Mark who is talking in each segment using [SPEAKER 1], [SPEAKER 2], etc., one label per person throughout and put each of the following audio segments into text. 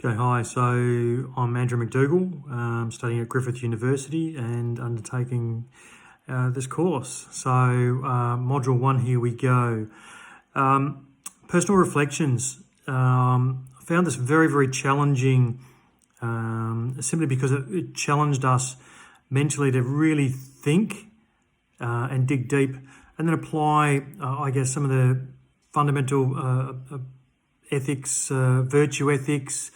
[SPEAKER 1] Okay, hi. So I'm Andrew McDougall, studying at Griffith University and undertaking this course. So module 1, here we go. Personal reflections. I found this very, very challenging simply because it challenged us mentally to really think and dig deep and then apply, some of the fundamental ethics, virtue ethics,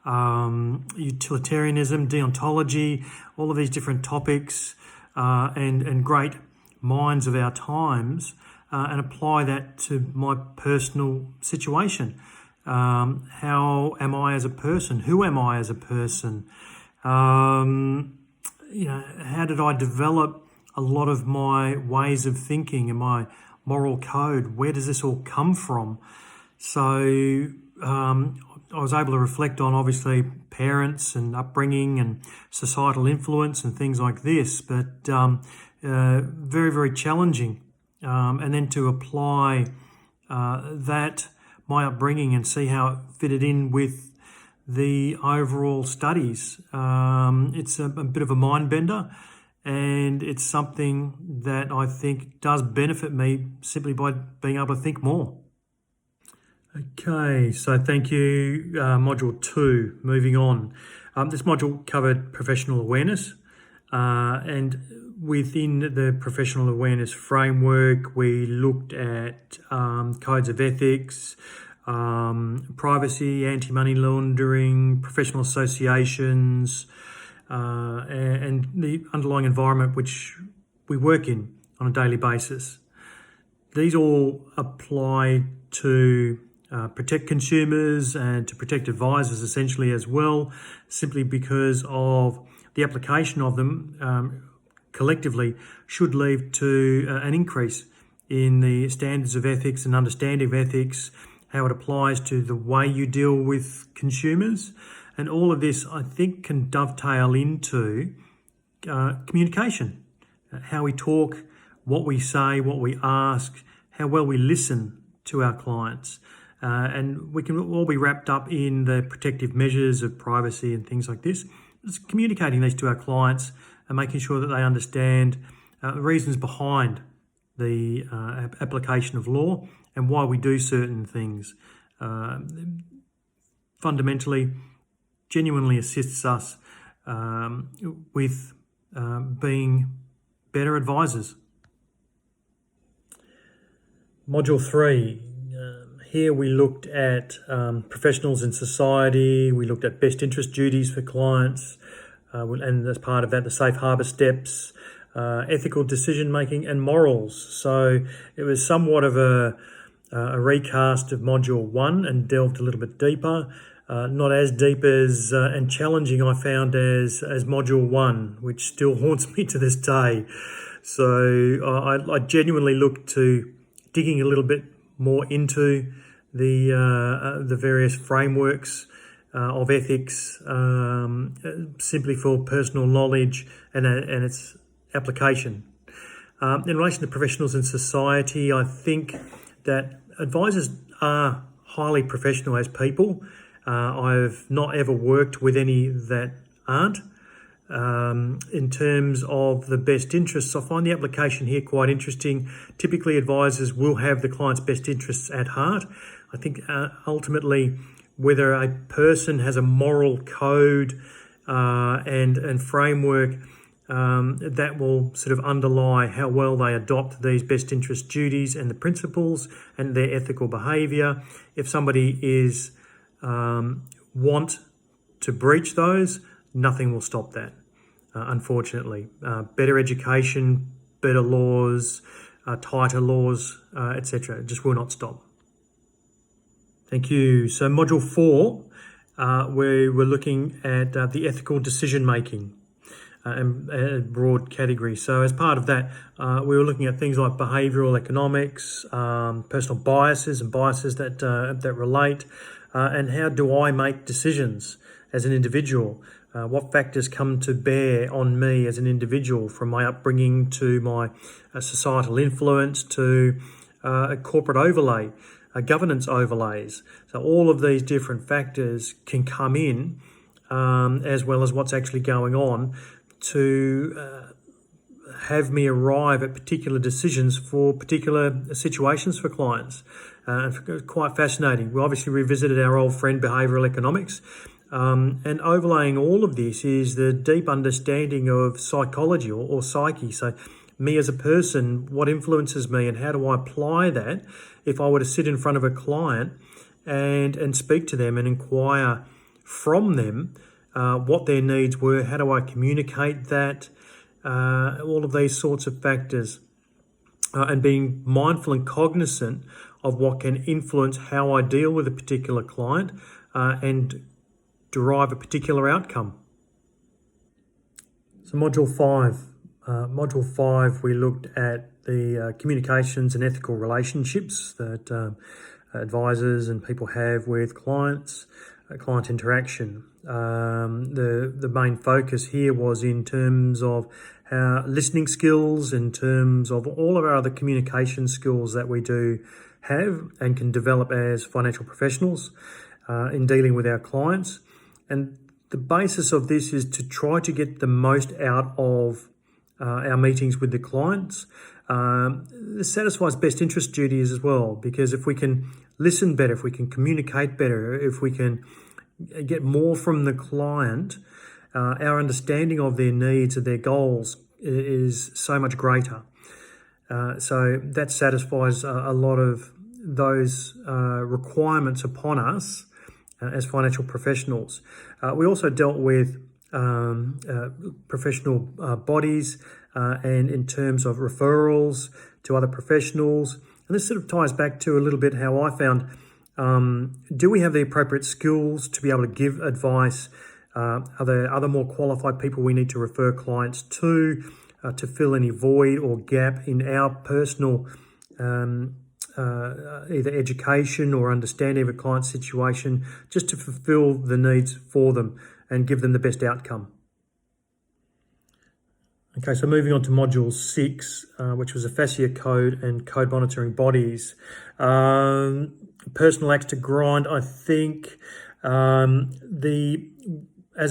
[SPEAKER 1] utilitarianism, deontology, all of these different topics and great minds of our times and apply that to my personal situation. How am I as a person? Who am I as a person? How did I develop a lot of my ways of thinking and my moral code? Where does this all come from? So I was able to reflect on, obviously, parents and upbringing and societal influence and things like this, but very, very challenging. And then to apply my upbringing, and see how it fitted in with the overall studies. It's a bit of a mind bender, and it's something that I think does benefit me simply by being able to think more. Okay, so thank you. Module 2, moving on. This module covered professional awareness, and within the professional awareness framework, we looked at codes of ethics, privacy, anti-money laundering, professional associations, and the underlying environment which we work in on a daily basis. These all apply to protect consumers and to protect advisors essentially as well, simply because of the application of them collectively should lead to an increase in the standards of ethics and understanding of ethics, how it applies to the way you deal with consumers. And all of this, I think, can dovetail into communication, how we talk, what we say, what we ask, how well we listen to our clients. And we can all be wrapped up in the protective measures of privacy and things like this. It's communicating these to our clients and making sure that they understand the reasons behind the application of law and why we do certain things. Fundamentally, genuinely assists us with being better advisors. Module 3. Here we looked at professionals in society, we looked at best interest duties for clients, and as part of that, the safe harbour steps, ethical decision making and morals. So it was somewhat of a recast of Module 1 and delved a little bit deeper. Not as deep as and challenging, I found, as Module 1, which still haunts me to this day. So I genuinely looked to digging a little bit more into the various frameworks of ethics, simply for personal knowledge and its application. In relation to professionals in society, I think that advisors are highly professional as people. I've not ever worked with any that aren't. In terms of the best interests, I find the application here quite interesting. Typically, advisors will have the client's best interests at heart. I think ultimately, whether a person has a moral code and framework that will sort of underlie how well they adopt these best interest duties and the principles and their ethical behaviour. If somebody is want to breach those, nothing will stop that. Unfortunately, better education, better laws, tighter laws, etc. just will not stop. Thank you. So Module 4, we were looking at the ethical decision making and a broad category. So as part of that, we were looking at things like behavioural economics, personal biases and biases that relate, and how do I make decisions as an individual. What factors come to bear on me as an individual, from my upbringing to my societal influence to a corporate overlay. governance overlays. So all of these different factors can come in, as well as what's actually going on, to have me arrive at particular decisions for particular situations for clients. Quite fascinating. We obviously revisited our old friend behavioural economics, and overlaying all of this is the deep understanding of psychology or psyche. So me as a person, what influences me, and how do I apply that if I were to sit in front of a client and speak to them and inquire from them what their needs were, how do I communicate that, all of these sorts of factors, and being mindful and cognizant of what can influence how I deal with a particular client and derive a particular outcome. So Module 5. Module 5, we looked at the communications and ethical relationships that advisors and people have with clients, client interaction. The main focus here was in terms of how listening skills, in terms of all of our other communication skills that we do have and can develop as financial professionals in dealing with our clients. And the basis of this is to try to get the most out of our meetings with the clients. This satisfies best interest duties as well, because if we can listen better, if we can communicate better, if we can get more from the client, our understanding of their needs and their goals is so much greater. So that satisfies a lot of those requirements upon us as financial professionals. We also dealt with professional bodies and in terms of referrals to other professionals. And this sort of ties back to a little bit how I found, do we have the appropriate skills to be able to give advice? Are there other more qualified people we need to refer clients to fill any void or gap in our personal either education or understanding of a client's situation, just to fulfill the needs for them and give them the best outcome. Okay, so moving on to Module 6, which was a FASEA code and code monitoring bodies. Personal axe to grind, I think. As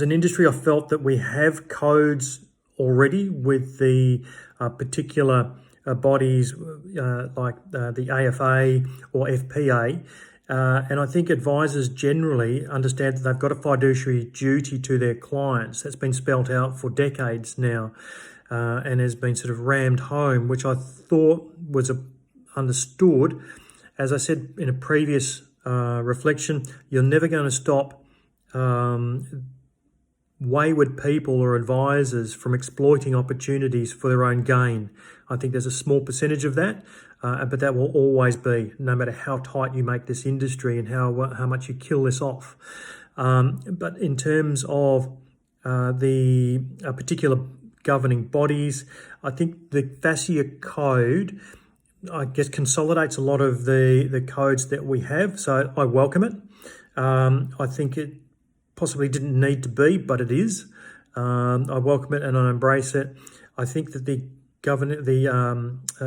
[SPEAKER 1] an industry, I felt that we have codes already with the particular bodies like the AFA or FPA. And I think advisors generally understand that they've got a fiduciary duty to their clients. That's been spelt out for decades now and has been sort of rammed home, which I thought was understood. As I said in a previous reflection, you're never going to stop wayward people or advisors from exploiting opportunities for their own gain. I think there's a small percentage of that, but that will always be, no matter how tight you make this industry and how much you kill this off. But in terms of the particular governing bodies, I think the FASEA code, I guess, consolidates a lot of the codes that we have, so I welcome it. I think it possibly didn't need to be, but it is. I welcome it and I embrace it. I think that the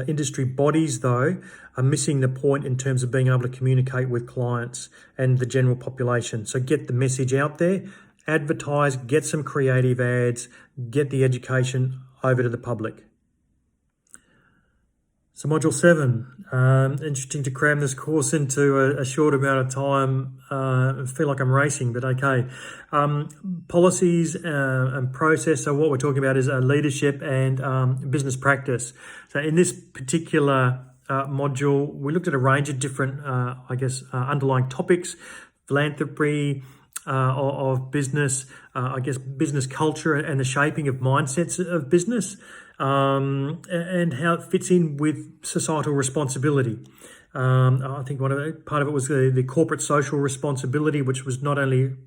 [SPEAKER 1] industry bodies, though, are missing the point in terms of being able to communicate with clients and the general population. So get the message out there, advertise, get some creative ads, get the education over to the public. So Module 7, interesting to cram this course into a short amount of time. I feel like I'm racing, but okay. Policies and process. So what we're talking about is leadership and business practice. So in this particular module, we looked at a range of different, underlying topics: philanthropy, of business, business culture and the shaping of mindsets of business, and how it fits in with societal responsibility. I think part of it was the corporate social responsibility, which was not only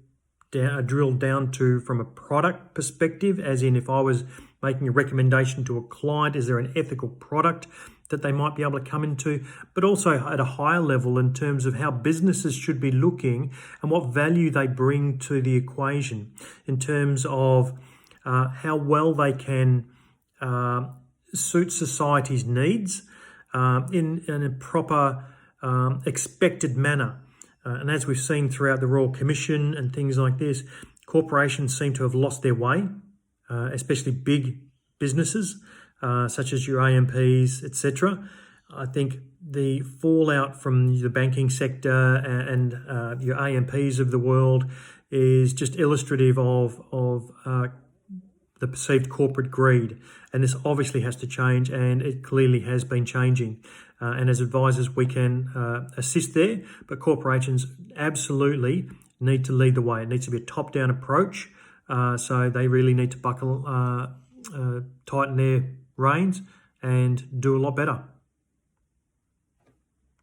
[SPEAKER 1] drilled down to from a product perspective, as in if I was making a recommendation to a client, is there an ethical product that they might be able to come into, but also at a higher level in terms of how businesses should be looking and what value they bring to the equation in terms of how well they can suit society's needs in a proper expected manner. And as we've seen throughout the Royal Commission and things like this, corporations seem to have lost their way, especially big businesses such as your AMPs, etc. I think the fallout from the banking sector and your AMPs of the world is just illustrative of the perceived corporate greed. And this obviously has to change, and it clearly has been changing. And as advisors, we can assist there, but corporations absolutely need to lead the way. It needs to be a top-down approach, so they really need to buckle, tighten their reins and do a lot better.